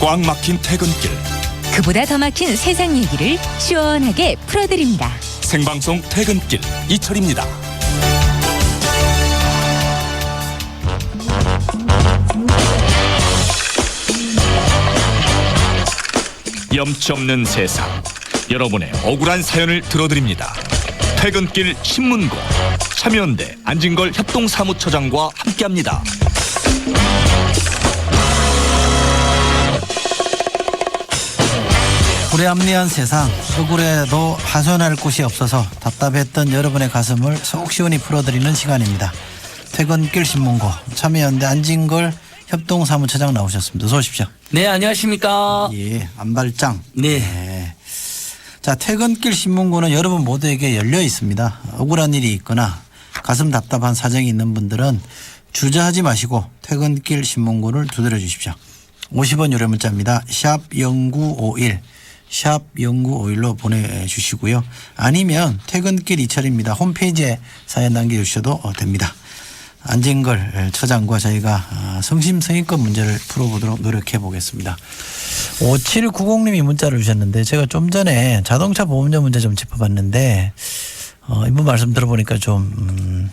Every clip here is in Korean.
꽉 막힌 퇴근길 그보다 더 막힌 세상 얘기를 시원하게 풀어드립니다. 생방송 퇴근길 이철입니다. 염치 없는 세상, 여러분의 억울한 사연을 들어드립니다. 퇴근길 신문고 참여연대 안진걸 협동사무처장과 함께합니다. 불합리한 세상, 억울해도 하소연할 곳이 없어서 답답했던 여러분의 가슴을 속 시원히 풀어드리는 시간입니다. 퇴근길 신문고 참여연대 안진걸 협동사무처장 나오셨습니다. 어서 오십시오. 네, 안녕하십니까. 예, 안발장. 네. 네. 자, 퇴근길 신문고는 여러분 모두에게 열려 있습니다. 억울한 일이 있거나 가슴 답답한 사정이 있는 분들은 주저하지 마시고 퇴근길 신문고를 두드려 주십시오. 50원 유료 문자입니다. 샵 0951 샵 0951로 보내주시고요. 아니면 퇴근길 이철입니다. 홈페이지에 사연 남겨주셔도 됩니다. 안진걸 처장과 저희가 성심성의껏 문제를 풀어보도록 노력해 보겠습니다. 5790님이 문자를 주셨는데 제가 좀 전에 자동차 보험료 문제 좀 짚어봤는데 이분 말씀 들어보니까 좀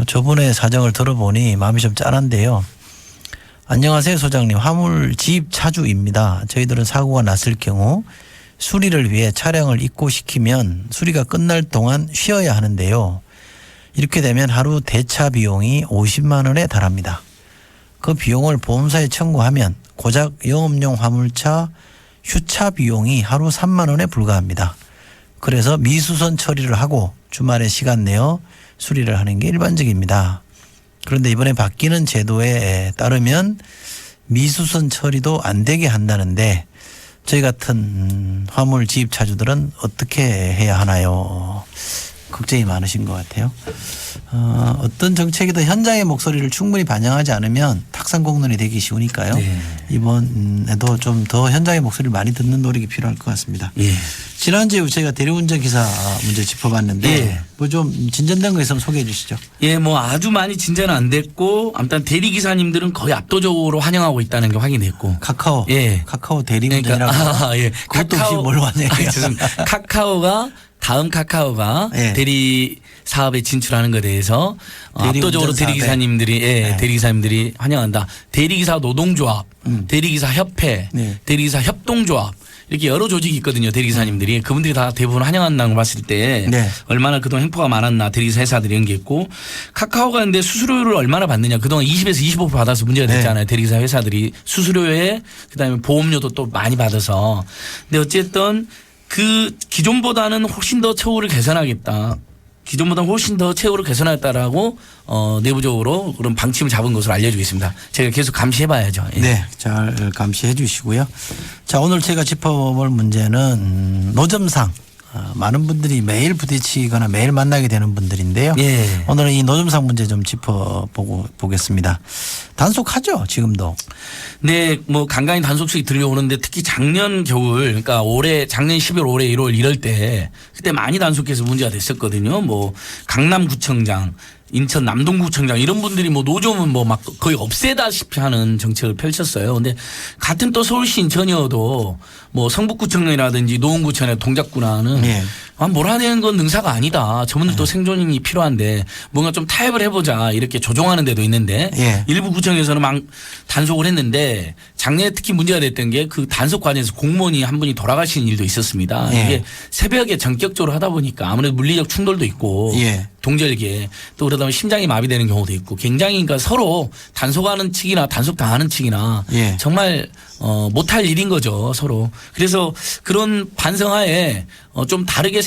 저분의 사정을 들어보니 마음이 좀 짠한데요. 안녕하세요 소장님, 화물 지입 차주입니다. 저희들은 사고가 났을 경우 수리를 위해 차량을 입고시키면 수리가 끝날 동안 쉬어야 하는데요. 이렇게 되면 하루 대차 비용이 50만 원에 달합니다. 그 비용을 보험사에 청구하면 고작 영업용 화물차 휴차 비용이 하루 3만 원에 불과합니다. 그래서 미수선 처리를 하고 주말에 시간 내어 수리를 하는 게 일반적입니다. 그런데 이번에 바뀌는 제도에 따르면 미수선 처리도 안 되게 한다는데 저희 같은 화물 지입 차주들은 어떻게 해야 하나요? 걱정이 많으신 것 같아요. 어떤 정책이든 현장의 목소리를 충분히 반영하지 않으면 탁상공론이 되기 쉬우니까요. 네. 이번에도 좀 더 현장의 목소리를 많이 듣는 노력이 필요할 것 같습니다. 예. 지난주에 저희가 대리운전 기사 문제 짚어봤는데 예. 뭐 좀 진전된 거 있으면 소개해 주시죠. 예, 뭐 아주 많이 진전은 안 됐고, 아무튼 대리기사님들은 거의 압도적으로 환영하고 있다는 게 확인됐고. 카카오. 예. 카카오 대리운전이라고. 그러니까, 예. 그것도 없이 뭘 환영해요. 죄송합니다. 다음 카카오가 예. 대리 사업에 진출하는 것에 대해서 압도적으로 사업에. 대리기사님들이 네. 대리기사님들이 환영한다. 대리기사 노동조합, 대리기사 협회, 네. 대리기사 협동조합 이렇게 여러 조직이 있거든요. 대리기사님들이 그분들이 다 대부분 환영한다는 걸 봤을 때 네. 얼마나 그동안 행포가 많았나 대리기사 회사들이 이런 게 있고 카카오가 근데 수수료를 얼마나 받느냐 그동안 20에서 25% 받아서 문제가 됐잖아요. 네. 대리기사 회사들이 수수료에 그다음에 보험료도 또 많이 받아서 근데 어쨌든 그 기존보다는 훨씬 더 처우를 개선하겠다. 기존보다 훨씬 더 처우를 개선하겠다라고 내부적으로 그런 방침을 잡은 것으로 알려지고 있습니다. 제가 계속 감시해 봐야죠. 예. 네, 잘 감시해 주시고요. 자, 오늘 제가 짚어볼 문제는 노점상. 많은 분들이 매일 부딪히거나 매일 만나게 되는 분들인데요. 예. 오늘은 이 노점상 문제 좀 짚어보겠습니다. 단속하죠, 지금도. 네, 뭐 간간히 단속식이 들려오는데 특히 작년 겨울, 그러니까 작년 12월, 올해 1월 이럴 때 그때 많이 단속해서 문제가 됐었거든요. 뭐 강남구청장, 인천 남동구청장 이런 분들이 뭐 노점은 뭐 막 거의 없애다시피 하는 정책을 펼쳤어요. 근데 같은 또 서울시 인천이어도 뭐 성북구청이라든지 노원구청의 동작구나는 예. 몰아내는 건 능사가 아니다. 저분들도 생존이 필요한데 뭔가 좀 타협을 해보자 이렇게 조정하는 데도 있는데 예. 일부 구청에서는 막 단속을 했는데 작년에 특히 문제가 됐던 게 그 단속 과정에서 공무원이 한 분이 돌아가시는 일도 있었습니다. 예. 이게 새벽에 전격적으로 하다 보니까 아무래도 물리적 충돌도 있고 예. 동절기에 또 그러다 보면 심장이 마비되는 경우도 있고 굉장히 그러니까 서로 단속하는 측이나 단속당하는 측이나 예. 정말 못할 일인 거죠 서로. 그래서 그런 반성하에 좀 다르게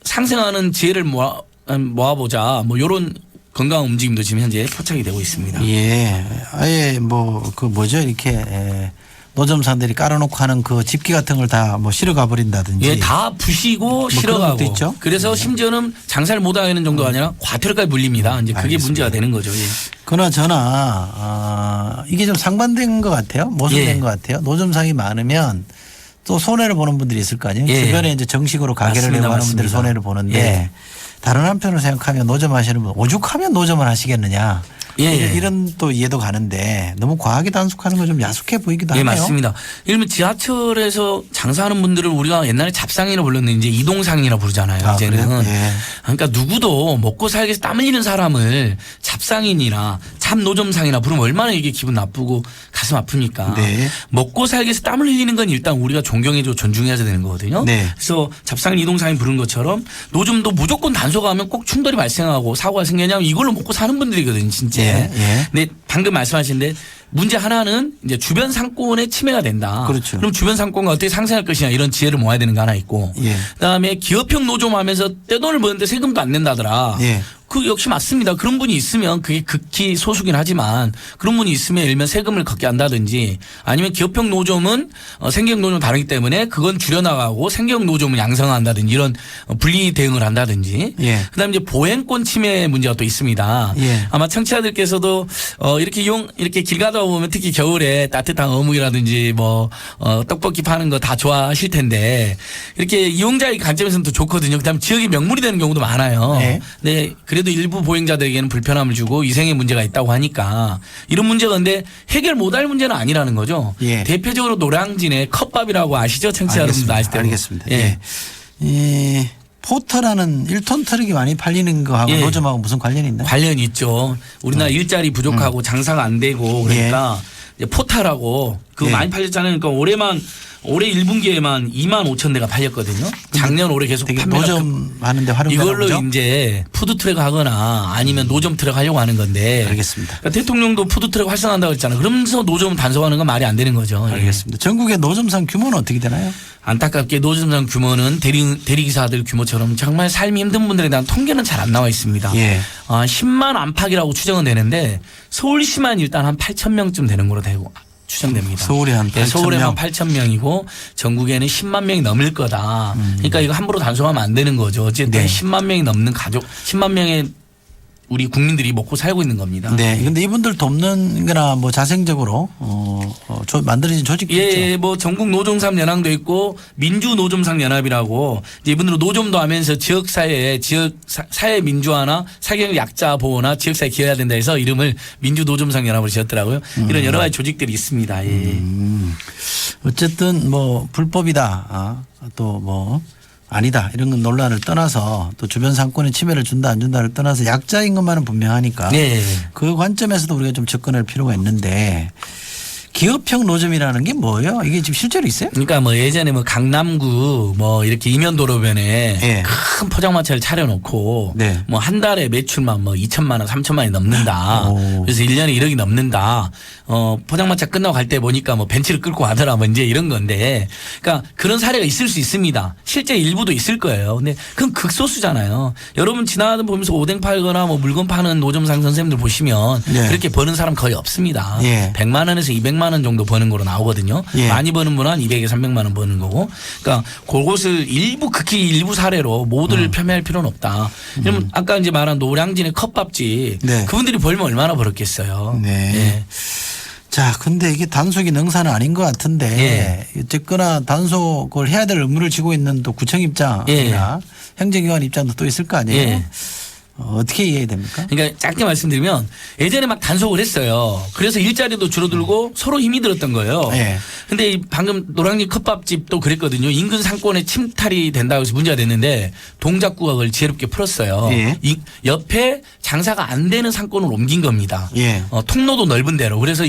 상생하는 지혜를 모아보자 뭐 이런 건강 움직임도 지금 현재 포착이 되고 있습니다. 예. 아예 뭐 그 뭐죠 이렇게 노점상들이 깔아놓고 하는 그 집기 같은 걸 다 뭐 실어가 버린다든지. 예, 다 부시고 그런 실어가고. 것도 있죠. 그래서 심지어는 장사를 못하는 정도가 아니라 과태료까지 물립니다. 이제 그게 알겠습니다. 문제가 되는 거죠. 예. 그나저나 이게 좀 상반된 것 같아요. 모순된 예. 것 같아요. 노점상이 많으면 또 손해를 보는 분들이 있을 거 아니에요. 예. 주변에 이제 정식으로 가게를 맞습니다. 내고 하는 분들이 맞습니다. 손해를 보는데 예. 다른 한편으로 생각하면 노점 하시는 분 오죽하면 노점을 하시겠느냐. 예. 이런 또 이해도 가는데 너무 과하게 단속하는 건 좀 야속해 보이기도 예, 하네요. 맞습니다. 예를 들면 지하철에서 장사하는 분들을 우리가 옛날에 잡상이라 불렀는데 이제 이동상이라 부르잖아요. 아, 이제는. 그래요? 예. 그러니까 누구도 먹고 살기 위해서 땀 흘리는 사람을 잡상인이나 잡노점상이나 부르면 얼마나 이게 기분 나쁘고 가슴 아프니까. 네. 먹고 살기 위해서 땀을 흘리는 건 일단 우리가 존경해주고 존중해야 되는 거거든요. 네. 그래서 잡상인 이동상인 부른 것처럼 노점도 무조건 단속하면 꼭 충돌이 발생하고 사고가 생기냐면 이걸로 먹고 사는 분들이거든요. 진짜. 예, 예. 근데 방금 말씀하신데 문제 하나는 이제 주변 상권에 침해가 된다. 그렇죠. 그럼 주변 상권과 어떻게 상생할 것이냐 이런 지혜를 모아야 되는 거 하나 있고. 예. 그다음에 기업형 노점 하면서 떼돈을 버는데 세금도 안 낸다더라. 예. 그 역시 맞습니다. 그런 분이 있으면 그게 극히 소수긴 하지만 그런 분이 있으면 예를 들면 세금을 걷게 한다든지 아니면 기업형 노점은 생계형 노점은 다르기 때문에 그건 줄여나가고 생계형 노점은 양성한다든지 이런 분리 대응을 한다든지. 예. 그다음에 이제 보행권 침해 문제가 또 있습니다. 예. 아마 청취자들께서도 이렇게 길 가다 보면 특히 겨울에 따뜻한 어묵이라든지 떡볶이 파는 거 다 좋아하실 텐데 이렇게 이용자의 관점에서는 또 좋거든요. 그다음에 지역이 명물이 되는 경우도 많아요. 네. 네. 그래도 일부 보행자들에게는 불편함을 주고 위생의 문제가 있다고 하니까 이런 문제가 근데 해결 못할 문제는 아니라는 거죠. 예. 대표적으로 노량진의 컵밥이라고 아시죠? 청취자 여러분들 아실 텐데. 알겠습니다. 예. 예. 이 포터라는 1톤 트럭이 많이 팔리는 거하고 예. 노점하고 무슨 관련이 있나요? 관련이 있죠. 우리나라 일자리 부족하고 장사가 안 되고 그러니까 이제 포탈하고 그거 예. 많이 팔렸잖아요. 그러니까 올해 1분기에만 2만 5천 대가 팔렸거든요. 작년 올해 계속 되게 판매가 노점 하는데 활용되나 이걸로 보죠? 이제 푸드트럭 하거나 아니면 노점 트럭 하려고 하는 건데. 알겠습니다. 그러니까 대통령도 푸드트럭 활성화한다고 했잖아요. 그러면서 노점 단속하는 건 말이 안 되는 거죠. 예. 알겠습니다. 전국의 노점상 규모는 어떻게 되나요? 안타깝게 노점상 규모는 대리기사들 규모처럼 정말 삶이 힘든 분들에 대한 통계는 잘 안 나와 있습니다. 예. 10만 안팎이라고 추정은 되는데 서울시만 일단 한 8천 명쯤 되는 거로 되고 추정됩니다. 서울에 한 8천 서울에만 명. 8천 명이고 전국에는 10만 명이 넘을 거다. 그러니까 이거 함부로 단속하면 안 되는 거죠. 어쨌든 네. 10만 명이 넘는 10만 명의 우리 국민들이 먹고 살고 있는 겁니다. 네. 근데 이분들 돕는 거나 뭐 자생적으로 만들어진 조직도 있죠. 예, 뭐 전국 노점상 연합도 있고 민주 노점상 연합이라고 이제 이분들은 노점도 하면서 지역 사회 민주화나 사회적 약자 보호나 지역 사회 기여해야 된다 해서 이름을 민주 노점상 연합으로 지었더라고요. 이런 여러 가지 조직들이 있습니다. 예. 어쨌든 뭐 불법이다. 또 뭐 아니다 이런 건 논란을 떠나서 또 주변 상권에 침해를 준다 안 준다를 떠나서 약자인 것만은 분명하니까 네. 그 관점에서도 우리가 좀 접근할 필요가 있는데 기업형 노점이라는 게 뭐예요? 이게 지금 실제로 있어요? 그러니까 뭐 예전에 뭐 강남구 뭐 이렇게 이면도로변에 예. 큰 포장마차를 차려놓고 네. 뭐 한 달에 매출만 뭐 2천만 원, 3천만 원이 넘는다. 오. 그래서 1년에 1억이 넘는다. 포장마차 끝나고 갈 때 보니까 뭐 벤츠를 끌고 가더라 뭐 이제 이런 건데 그러니까 그런 사례가 있을 수 있습니다. 실제 일부도 있을 거예요. 근데 그건 극소수잖아요. 여러분 지나가다 보면서 오뎅 팔거나 뭐 물건 파는 노점상 선생님들 보시면 네. 그렇게 버는 사람 거의 없습니다. 예. 100만 원에서 200만 원 정도 버는 거로 나오거든요. 예. 많이 버는 분은 한 200에서 300만 원 버는 거고. 그러니까 그것을 극히 일부 사례로 모두를 폄훼할 필요는 없다. 그러면 아까 이제 말한 노량진의 컵밥집 네. 그분들이 벌면 얼마나 벌었겠어요. 네. 예. 자, 근데 이게 단속이 능사는 아닌 것 같은데 어쨌거나 단속을 해야 될 의무를 지고 있는 또 구청 입장이나 행정기관 입장도 또 있을 거 아니에요. 예. 어떻게 이해해야 됩니까? 그러니까 짧게 말씀드리면 예전에 막 단속을 했어요. 그래서 일자리도 줄어들고 서로 힘이 들었던 거예요. 예. 근데 방금 노량진 컵밥집도 그랬거든요. 인근 상권에 침탈이 된다고 해서 문제가 됐는데 동작구가 그걸 지혜롭게 풀었어요. 예. 옆에 장사가 안 되는 상권을 옮긴 겁니다. 예. 통로도 넓은 데로. 그래서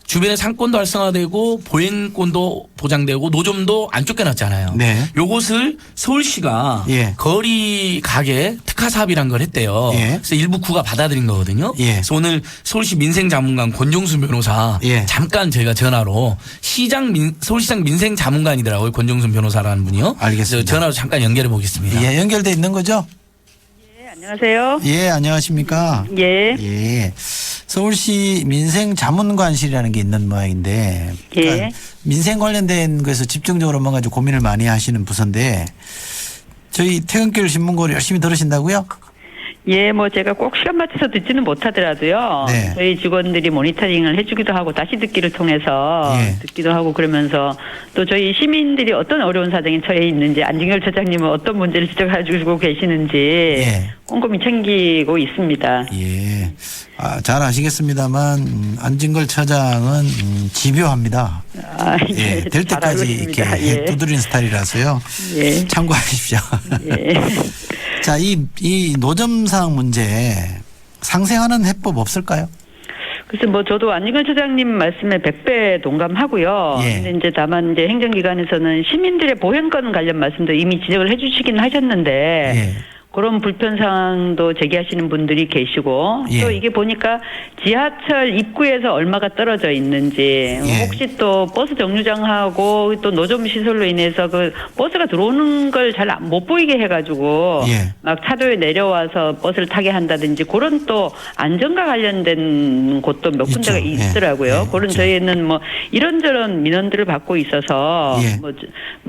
주변에 상권도 활성화되고 보행권도 보장되고 노점도 안 쫓겨났잖아요. 네. 요것을 서울시가 예. 거리 가게 특화 사업이란 걸 했대요. 예. 그래서 일부 구가 받아들인 거거든요. 예. 그래서 오늘 서울시 민생자문관 권정순 변호사 예. 잠깐 제가 전화로 서울시장 민생자문관이더라고요. 권정순 변호사라는 분이요. 알겠습니다. 그래서 전화로 잠깐 연결해 보겠습니다. 예, 연결돼 있는 거죠? 안녕하세요. 예, 안녕하십니까? 예. 예. 서울시 민생자문관실이라는 게 있는 모양인데 예. 민생 관련된 거에서 집중적으로 뭔가 좀 고민을 많이 하시는 부서인데 저희 퇴근길 신문고를 열심히 들으신다고요? 예, 뭐 제가 꼭 시간 맞춰서 듣지는 못하더라도요. 네. 저희 직원들이 모니터링을 해주기도 하고 다시 듣기를 통해서 예. 듣기도 하고 그러면서 또 저희 시민들이 어떤 어려운 사정에 처해 있는지 안진걸 처장님은 어떤 문제를 지적해주고 계시는지 예. 꼼꼼히 챙기고 있습니다. 예. 잘 아시겠습니다만 안진걸 처장은 집요합니다. 예, 될 잘 알고 때까지 이렇게 있습니다. 예. 두드리는 스타일이라서요. 예. 참고하십시오. 예. 자, 이 노점상 문제 상생하는 해법 없을까요? 그래서 뭐 저도 안진걸 처장님 말씀에 100배 동감하고요. 예. 근데 이제 다만 이제 행정기관에서는 시민들의 보행권 관련 말씀도 이미 지적을 해주시긴 하셨는데 예. 그런 불편 사항도 제기하시는 분들이 계시고 예. 또 이게 보니까 지하철 입구에서 얼마가 떨어져 있는지 예. 혹시 또 버스 정류장하고 또 노점 시설로 인해서 그 버스가 들어오는 걸 잘 못 보이게 해가지고 예. 막 차도에 내려와서 버스를 타게 한다든지 그런 또 안전과 관련된 곳도 몇 있죠. 군데가 예. 있더라고요. 예, 그런 있죠. 저희는 뭐 이런저런 민원들을 받고 있어서 예. 뭐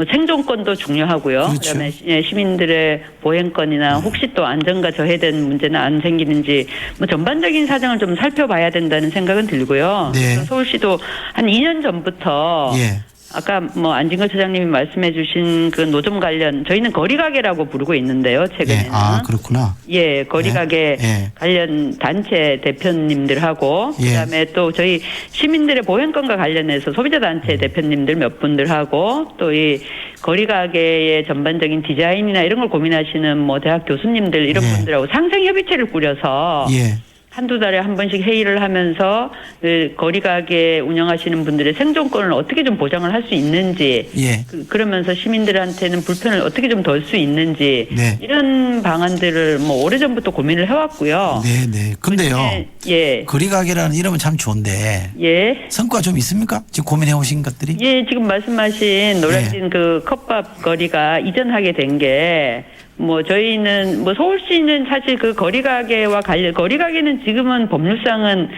생존권도 중요하고요. 그렇죠. 그다음에 시민들의 보행권이나 혹시 또 안전과 저해된 문제는 안 생기는지 뭐 전반적인 사정을 좀 살펴봐야 된다는 생각은 들고요. 네. 그래서 서울시도 한 2년 전부터 예. 아까 뭐 안진걸 처장님이 말씀해주신 그 노점 관련 저희는 거리가게라고 부르고 있는데요. 최근에는 예. 아, 그렇구나. 예, 거리가게 예. 관련 단체 대표님들하고 예. 그다음에 또 저희 시민들의 보행권과 관련해서 소비자 단체 대표님들 몇 분들하고 또 이 거리가게의 전반적인 디자인이나 이런 걸 고민하시는 뭐 대학 교수님들 이런 예. 분들하고 상생협의체를 꾸려서 예. 한두 달에 한 번씩 회의를 하면서 그 거리가게 운영하시는 분들의 생존권을 어떻게 좀 보장을 할 수 있는지 예. 그러면서 시민들한테는 불편을 어떻게 좀 덜 수 있는지 네. 이런 방안들을 뭐 오래전부터 고민을 해왔고요. 네, 네. 근데요. 예. 거리가게라는 이름은 참 좋은데 예. 성과 좀 있습니까? 지금 고민해 오신 것들이? 예, 지금 말씀하신 노량진 네. 그 컵밥 거리가 이전하게 된 게 뭐 저희는 뭐 서울시는 사실 그 거리가게와 관련 거리가게는 지금은 법률상은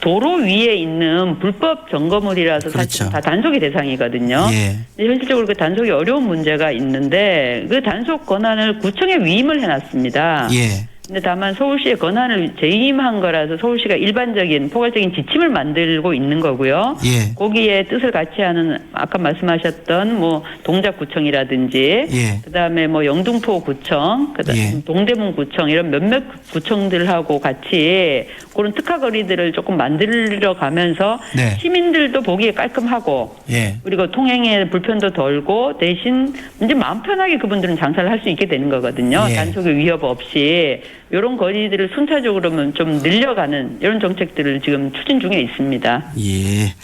도로 위에 있는 불법 점거물이라서 사실 그렇죠. 다 단속의 대상이거든요. 예. 근데 현실적으로 그 단속이 어려운 문제가 있는데 그 단속 권한을 구청에 위임을 해놨습니다. 예. 근데 다만 서울시의 권한을 재임한 거라서 서울시가 일반적인 포괄적인 지침을 만들고 있는 거고요. 예. 거기에 뜻을 같이 하는 아까 말씀하셨던 뭐 동작구청이라든지 예. 그다음에 뭐 영등포구청, 그다음에 예. 동대문구청 이런 몇몇 구청들하고 같이 그런 특화거리들을 조금 만들어 가면서 네. 시민들도 보기에 깔끔하고 예. 그리고 통행에 불편도 덜고 대신 이제 마음 편하게 그분들은 장사를 할 수 있게 되는 거거든요. 예. 단속의 위협 없이 이런 거리들을 순차적으로 좀 늘려가는 이런 정책들을 지금 추진 중에 있습니다. 예.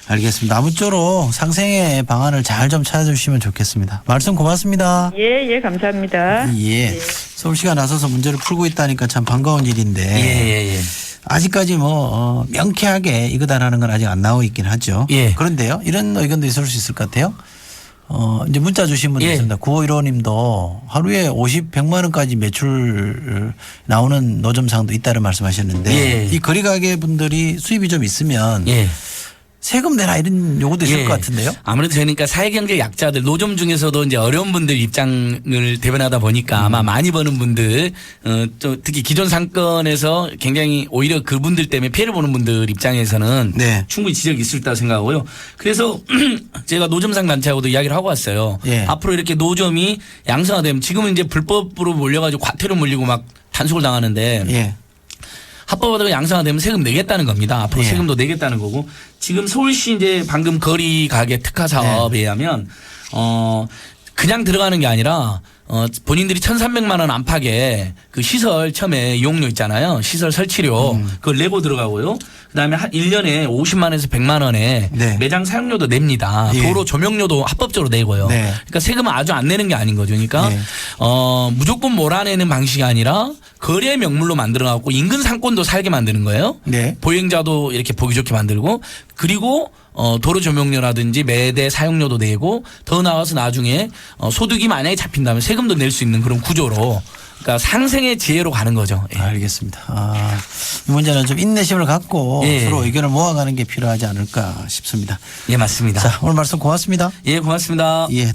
알겠습니다. 아무쪼록 상생의 방안을 잘 좀 찾아주시면 좋겠습니다. 말씀 고맙습니다. 예, 감사합니다. 예. 서울시가 나서서 문제를 풀고 있다니까 참 반가운 일인데. 예. 아직까지 명쾌하게 이거다라는 건 아직 안 나오고 있긴 하죠. 예. 그런데요. 이런 의견도 있을 수 있을 것 같아요. 이제 문자 주신 분이 예. 있습니다. 9515님도 하루에 100만 원까지 매출 나오는 노점상도 있다는 말씀하셨는데 예. 이 거리가게 분들이 수입이 좀 있으면 예. 세금 내라 이런 요구도 있을 예. 것 같은데요. 아무래도 그러니까 사회경제 약자들 노점 중에서도 이제 어려운 분들 입장을 대변하다 보니까 아마 많이 버는 분들 또 특히 기존 상권에서 굉장히 오히려 그분들 때문에 피해를 보는 분들 입장에서는 네. 충분히 지적이 있을 거다 생각하고요. 그래서 제가 노점상 단체하고도 이야기를 하고 왔어요. 예. 앞으로 이렇게 노점이 양성화되면 지금은 이제 불법으로 몰려가지고 과태료 물리고 막 단속을 당하는데 예. 합법화되고 양성화되면 세금 내겠다는 겁니다. 앞으로 예. 세금도 내겠다는 거고 지금 서울시 이제 방금 거리 가게 특화 사업에 의하면 그냥 들어가는 게 아니라 본인들이 1,300만 원 안팎의 그 시설 처음에 이용료 있잖아요. 시설 설치료 그걸 내고 들어가고요. 그다음에 한 1년에 50만 원에서 100만 원에 네. 매장 사용료도 냅니다. 예. 도로 조명료도 합법적으로 내고요. 네. 그러니까 세금은 아주 안 내는 게 아닌 거죠. 그러니까 네. 무조건 몰아내는 방식이 아니라 거래 명물로 만들어 갖고 인근 상권도 살게 만드는 거예요. 네. 보행자도 이렇게 보기 좋게 만들고 그리고 도로 조명료라든지 매대 사용료도 내고 더 나아가서 나중에 소득이 만약에 잡힌다면 세금도 낼 수 있는 그런 구조로 그러니까 상생의 지혜로 가는 거죠. 예. 알겠습니다. 이 문제는 좀 인내심을 갖고 예. 서로 의견을 모아가는 게 필요하지 않을까 싶습니다. 예, 맞습니다. 자, 오늘 말씀 고맙습니다. 예, 고맙습니다. 예.